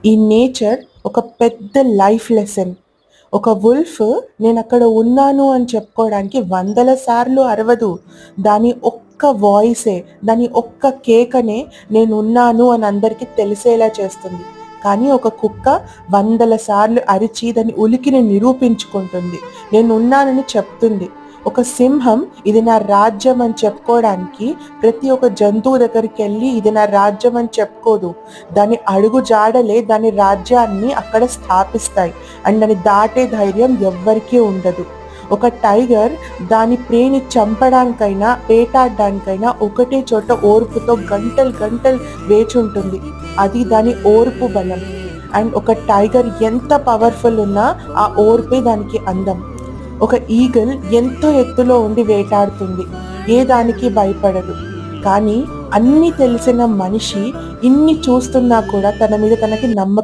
ఈ నేచర్ ఒక పెద్ద లైఫ్ లెసన్. ఒక వుల్ఫ్ నేనక్కడ ఉన్నాను అని చెప్పుకోవడానికి వందల సార్లు అరవదు. దాని ఒక్క వాయిసే, దాని ఒక్క కేకనే నేనున్నాను అని అందరికీ తెలిసేలా చేస్తుంది. కానీ ఒక కుక్క వందల సార్లు అరిచి దాని ఉనికిని నిరూపించుకుంటుంది. నేనున్నానని చెప్తుంది. ఒక సింహం ఇది నా రాజ్యం అని చెప్పుకోవడానికి ప్రతి ఒక్క జంతువు దగ్గరికెళ్ళి ఇది నా రాజ్యం అని చెప్పుకోదు. దాని అడుగు జాడలే దాని రాజ్యాన్ని అక్కడ స్థాపిస్తాయి. అండ్ దాన్ని దాటే ధైర్యం ఎవ్వరికీ ఉండదు. ఒక టైగర్ దాని ప్రేని చంపడానికైనా, వేటాడడానికైనా ఒకటే చోట ఓర్పుతో గంటలు గంటలు వేచుంటుంది. అది దాని ఓర్పు బలం. అండ్ ఒక టైగర్ ఎంత పవర్ఫుల్ ఉన్నా ఆ ఓర్పే దానికి అందం. ఒక ఈగల్ ఎంతో ఎత్తులో ఉండి వేటాడుతుంది. ఏ దానికి భయపడదు. కానీ అన్నీ తెలిసిన మనిషి ఇన్ని చూస్తున్నా కూడా తన మీద తనకి నమ్మకం